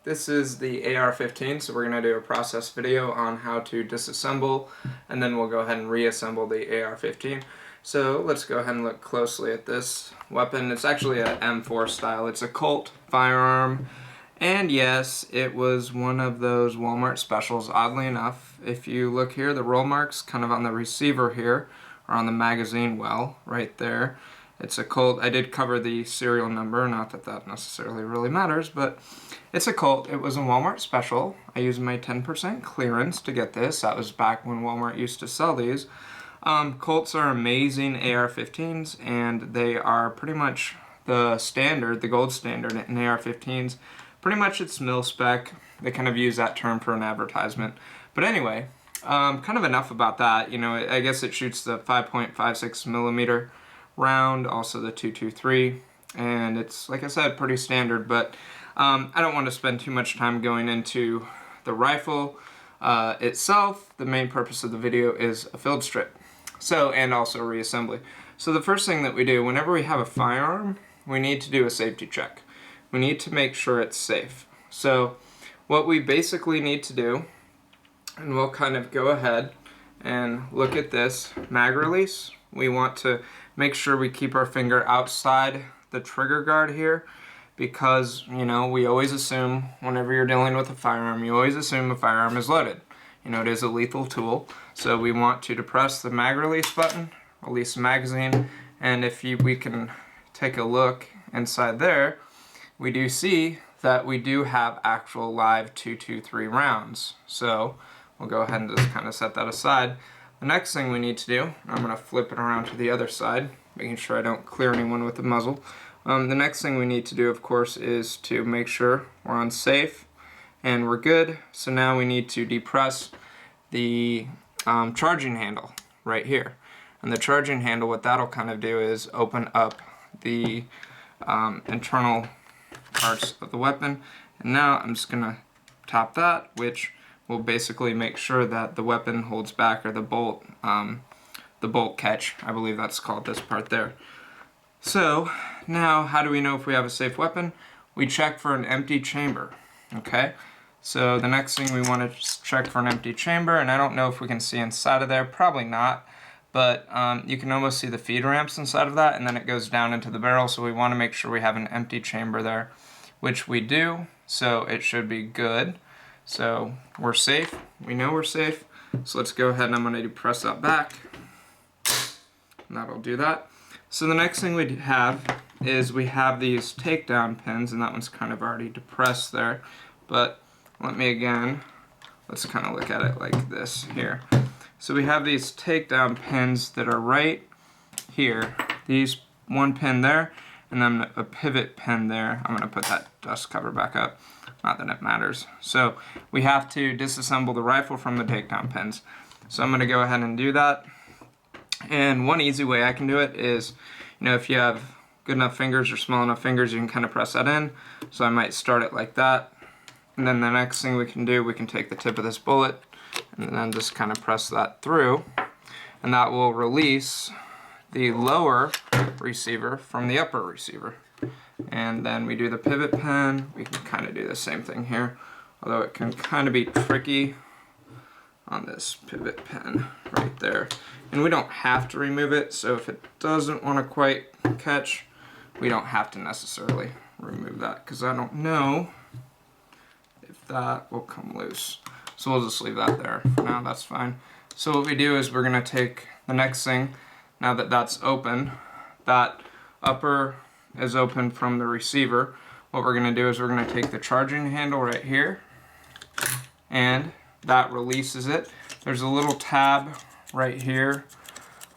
This is the AR-15, so we're going to do a process video on how to disassemble, and then we'll go ahead and reassemble the AR-15. So let's go ahead and look closely at this weapon. It's actually a M4 style. It's a Colt firearm, and yes, it was one of those Walmart specials, oddly enough. If you look here, the roll marks kind of on the receiver here are on the magazine well, right there. It's a Colt. I did cover the serial number, not that that necessarily really matters, but it's a Colt. It was a Walmart special. I used my 10% clearance to get this. That was back when Walmart used to sell these. Colts are amazing AR-15s, and they are pretty much the standard, the gold standard in AR-15s. Pretty much it's mil-spec. They kind of use that term for an advertisement. But anyway, kind of enough about that. You know, I guess it shoots the 5.56 millimeter round, also the 223, and it's, like I said, pretty standard, but I don't want to spend too much time going into the rifle itself. The main purpose of the video is a field strip, and also reassembly. So the first thing that we do whenever we have a firearm, we need to do a safety check. We need to make sure it's safe. So what we basically need to do, and we'll kind of go ahead and look at this mag release. We want to make sure we keep our finger outside the trigger guard here, because, you know, we always assume whenever you're dealing with a firearm, you always assume a firearm is loaded. You know, it is a lethal tool, so we want to depress the mag release button, release the magazine, and if we can take a look inside there, we do see that we do have actual live 223 rounds. So we'll go ahead and just kind of set that aside. The next thing we need to do, I'm going to flip it around to the other side, making sure I don't clear anyone with the muzzle. The next thing we need to do, of course, is to make sure we're on safe and we're good. So now we need to depress the charging handle right here. And the charging handle, what that'll kind of do is open up the internal parts of the weapon. And now I'm just going to tap that, which will basically make sure that the weapon holds back, or the bolt catch, I believe that's called, this part there. So now how do we know if we have a safe weapon? We check for an empty chamber. Okay, so the next thing we want to check for an empty chamber, and I don't know if we can see inside of there, probably not, but you can almost see the feed ramps inside of that, and then it goes down into the barrel, so we want to make sure we have an empty chamber there, which we do, so it should be good. So we're safe, we know we're safe, so let's go ahead and I'm going to press that back, and that'll do that. So the next thing we have is we have these takedown pins, and that one's kind of already depressed there, but let's kind of look at it like this here. So we have these takedown pins that are right here, these one pin there, and then a pivot pin there. I'm going to put that dust cover back up. Not that it matters. So we have to disassemble the rifle from the takedown pins. So I'm going to go ahead and do that. And one easy way I can do it is, you know, if you have good enough fingers or small enough fingers, you can kind of press that in. So I might start it like that. And then the next thing we can do, we can take the tip of this bullet and then just kind of press that through. And that will release the lower receiver from the upper receiver. And then we do the pivot pin. We can kind of do the same thing here, although it can kind of be tricky on this pivot pin right there. And we don't have to remove it, so if it doesn't want to quite catch, we don't have to necessarily remove that, because I don't know if that will come loose. So we'll just leave that there for now, that's fine. So what we do is we're going to take the next thing, now that that's open, that upper is open from the receiver. What we're going to do is we're going to take the charging handle right here, and that releases it. There's a little tab right here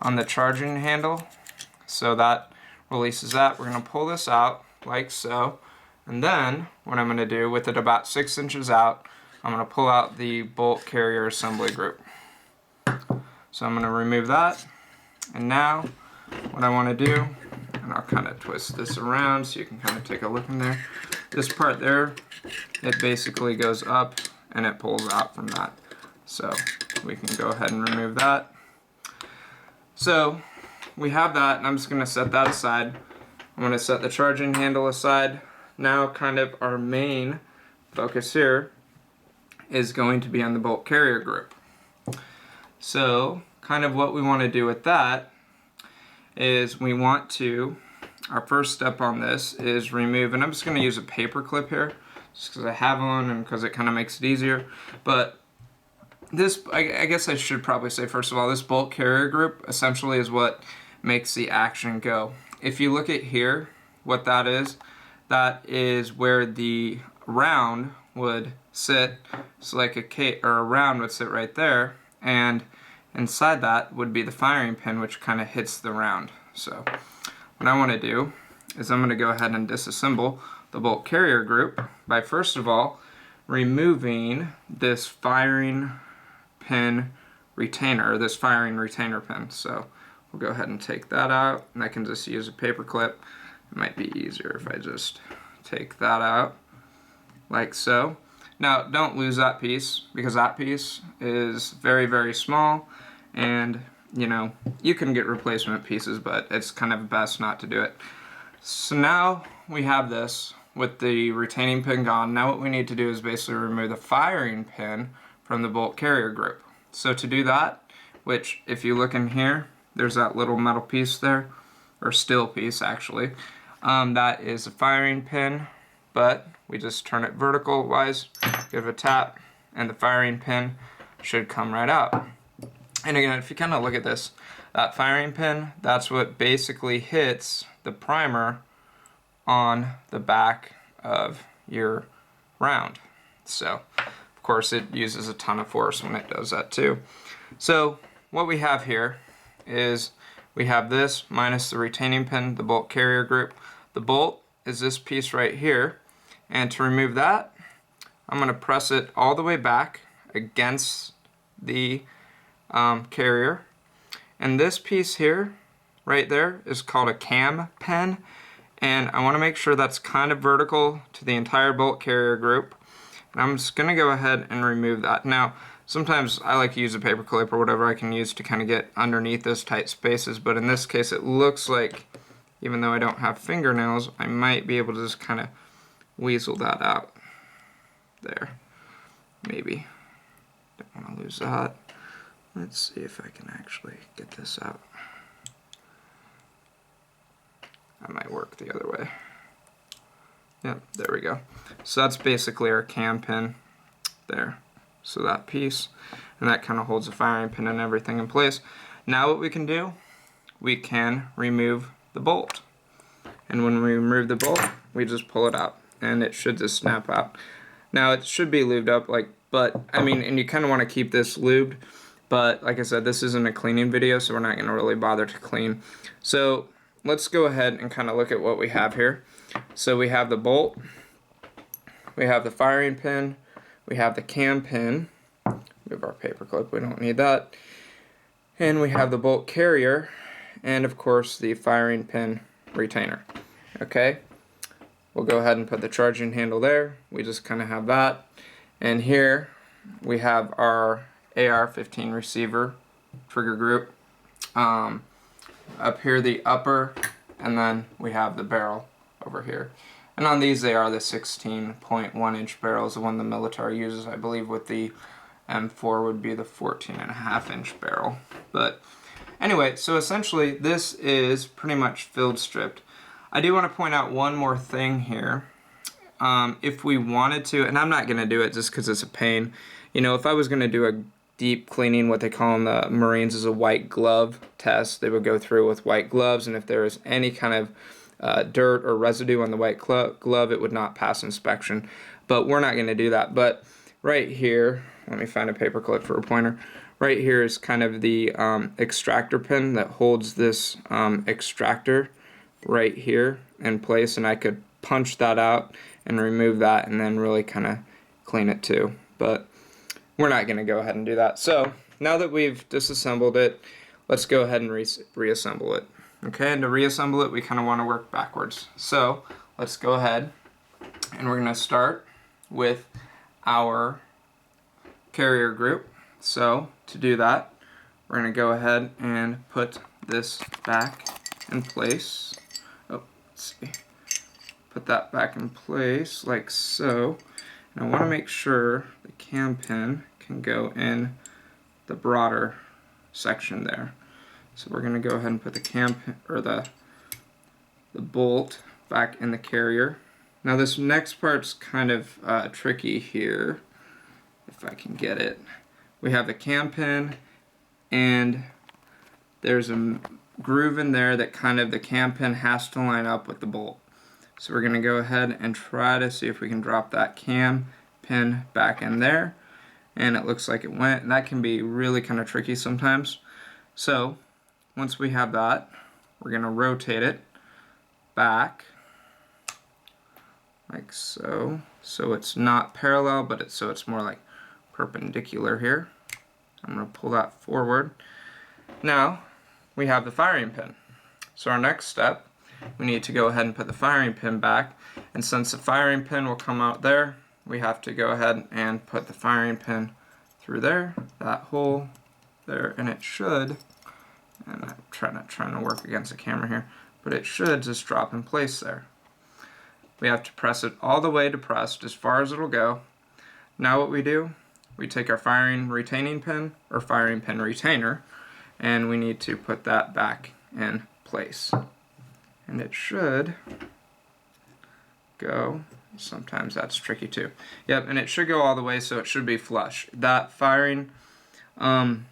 on the charging handle, so that releases that. We're going to pull this out like so, and then what I'm going to do, with it about 6 inches out, I'm going to pull out the bolt carrier assembly group. So I'm going to remove that, and now what I want to do, and I'll kind of twist this around so you can kind of take a look in there. This part there, it basically goes up and it pulls out from that. So we can go ahead and remove that. So we have that, and I'm just going to set that aside. I'm going to set the charging handle aside. Now kind of our main focus here, is going to be on the bolt carrier group. So kind of what we want to do with that is we want to, our first step on this is remove, and I'm just going to use a paper clip here just because I have one and because it kind of makes it easier. But this, I guess I should probably say first of all, this bolt carrier group essentially is what makes the action go. If you look at here, what that is where the round would sit. So like a round would sit right there, and inside that would be the firing pin, which kind of hits the round. So what I want to do is I'm going to go ahead and disassemble the bolt carrier group by first of all removing this firing pin retainer, this firing retainer pin. So we'll go ahead and take that out, and I can just use a paper clip. It might be easier if I just take that out like so. Now don't lose that piece, because that piece is very, very small, and you know, you can get replacement pieces, but it's kind of best not to do it. So now we have this with the retaining pin gone. Now what we need to do is basically remove the firing pin from the bolt carrier group. So to do that, which if you look in here, there's that little metal piece there, or steel piece actually, that is a firing pin, but we just turn it vertical wise, give it a tap, and the firing pin should come right out. And again, if you kind of look at this, that firing pin, that's what basically hits the primer on the back of your round. So of course it uses a ton of force when it does that too. So what we have here is we have this minus the retaining pin, the bolt carrier group. The bolt is this piece right here, and to remove that, I'm going to press it all the way back against the carrier. And this piece here, right there, is called a cam pin, and I want to make sure that's kind of vertical to the entire bolt carrier group. And I'm just going to go ahead and remove that. Now, sometimes I like to use a paper clip or whatever I can use to kind of get underneath those tight spaces, but in this case it looks like, even though I don't have fingernails, I might be able to just kind of weasel that out. There. Maybe. Don't want to lose that. Let's see if I can actually get this out. That might work the other way. Yep, there we go. So that's basically our cam pin there. So that piece, and that kind of holds the firing pin and everything in place. Now what we can do, we can remove the bolt. And when we remove the bolt, we just pull it out, and it should just snap out. Now it should be lubed up, but I mean, and you kind of want to keep this lubed, but like I said, this isn't a cleaning video, so we're not going to really bother to clean. So let's go ahead and kind of look at what we have here. So we have the bolt, we have the firing pin, we have the cam pin, move our paper clip, we don't need that, and we have the bolt carrier, and of course the firing pin retainer. Okay, we'll go ahead and put the charging handle there. We just kind of have that, and here we have our AR-15 receiver trigger group. Up here the upper, and then we have the barrel over here. And on these they are the 16.1 inch barrels, the one the military uses. I believe with the M4 would be the 14.5 inch barrel. But anyway, so essentially this is pretty much filled stripped. I do want to point out one more thing here. If we wanted to, and I'm not going to do it just because it's a pain. You know, if I was going to do a deep cleaning, what they call in the Marines is a white glove test, they would go through with white gloves, and if there is any kind of dirt or residue on the white glove, it would not pass inspection. But we're not going to do that. But right here, let me find a paper clip for a pointer. Right here is kind of the extractor pin that holds this extractor right here in place, and I could punch that out and remove that and then really kind of clean it too. But we're not going to go ahead and do that. So now that we've disassembled it, let's go ahead and reassemble it. Okay, and to reassemble it, we kind of want to work backwards. So let's go ahead, and we're going to start with our carrier group. So to do that, we're going to go ahead and put this back in place. Oh, let's see. Put that back in place like so. And I want to make sure the cam pin can go in the broader section there. So we're going to go ahead and put the cam pin, or the bolt back in the carrier. Now this next part's kind of tricky here, if I can get it. We have the cam pin, and there's a groove in there that kind of the cam pin has to line up with the bolt. So we're going to go ahead and try to see if we can drop that cam pin back in there, and it looks like it went. And that can be really kind of tricky sometimes. So once we have that, we're going to rotate it back like so. So it's not parallel, but it's more like perpendicular here. I'm going to pull that forward. Now we have the firing pin. So our next step, we need to go ahead and put the firing pin back, and since the firing pin will come out there, we have to go ahead and put the firing pin through there, that hole there, and it should, and I'm not trying to work against the camera here, but it should just drop in place there. We have to press it all the way depressed as far as it'll go. Now what we do, we take our firing retaining pin, or firing pin retainer, and we need to put that back in place. And it should go, sometimes that's tricky too. Yep, and it should go all the way, so it should be flush. That firing pin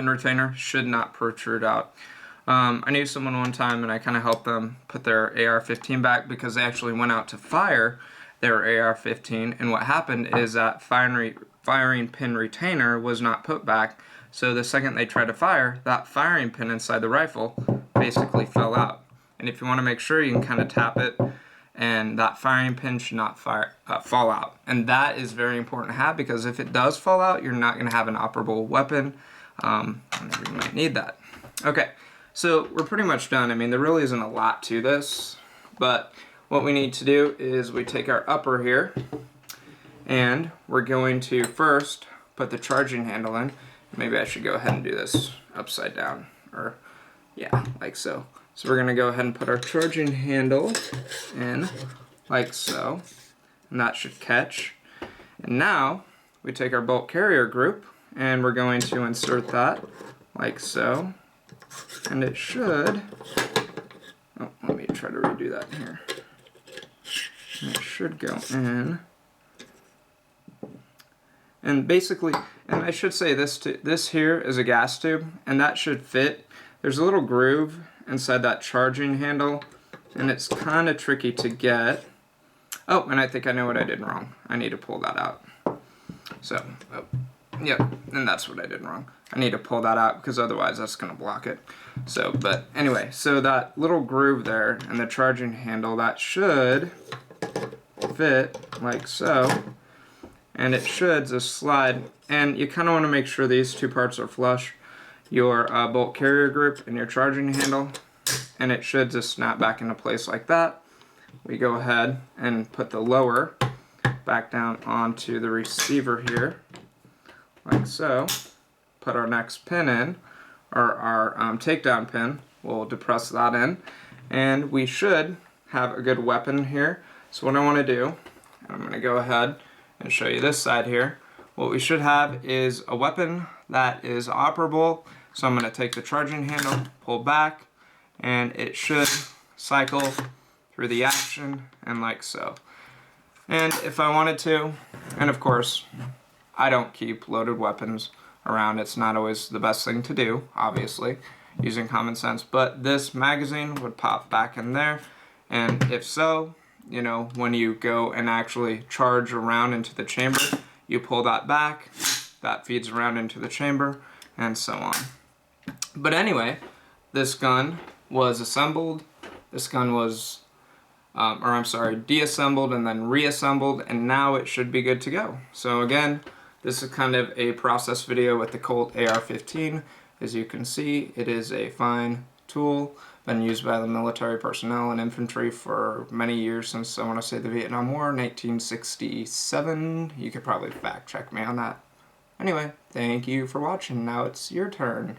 retainer should not protrude out. I knew someone one time, and I kind of helped them put their AR-15 back because they actually went out to fire their AR-15, and what happened is that firing pin retainer was not put back, so the second they tried to fire, that firing pin inside the rifle basically fell out. And if you want to make sure, you can kind of tap it, and that firing pin should not fall out. And that is very important to have, because if it does fall out, you're not going to have an operable weapon, and you might need that. Okay, so we're pretty much done. I mean, there really isn't a lot to this, but what we need to do is we take our upper here, and we're going to first put the charging handle in. Maybe I should go ahead and do this upside down, or yeah, like so. So we're going to go ahead and put our charging handle in, like so, and that should catch. And now we take our bolt carrier group, and we're going to insert that, like so, and it should, oh, let me try to redo that here. And it should go in. And basically, and I should say this here is a gas tube, and that should fit. There's a little groove inside that charging handle, and it's kind of tricky to get. Oh, and I think I know what I did wrong. I need to pull that out. So, oh, yep, and that's what I did wrong. I need to pull that out because otherwise that's going to block it. So, but anyway, so that little groove there and the charging handle, that should fit like so. And it should just slide, and you kind of want to make sure these two parts are flush, your bolt carrier group and your charging handle, and it should just snap back into place like that. We go ahead and put the lower back down onto the receiver here, like so. Put our next pin in, or our takedown pin. We'll depress that in, and we should have a good weapon here. So what I want to do, I'm going to go ahead and show you this side here. What we should have is a weapon that is operable. So I'm going to take the charging handle, pull back, and it should cycle through the action, and like so. And if I wanted to, and of course, I don't keep loaded weapons around. It's not always the best thing to do, obviously, using common sense, but this magazine would pop back in there, and if so, you know, when you go and actually charge around into the chamber, you pull that back, that feeds around into the chamber, and so on. But anyway, this gun was assembled, this gun was, deassembled and then reassembled, and now it should be good to go. So again, this is kind of a process video with the Colt AR-15. As you can see, it is a fine tool, been used by the military personnel and infantry for many years, since I want to say the Vietnam War, 1967. You could probably fact check me on that. Anyway, thank you for watching. Now it's your turn.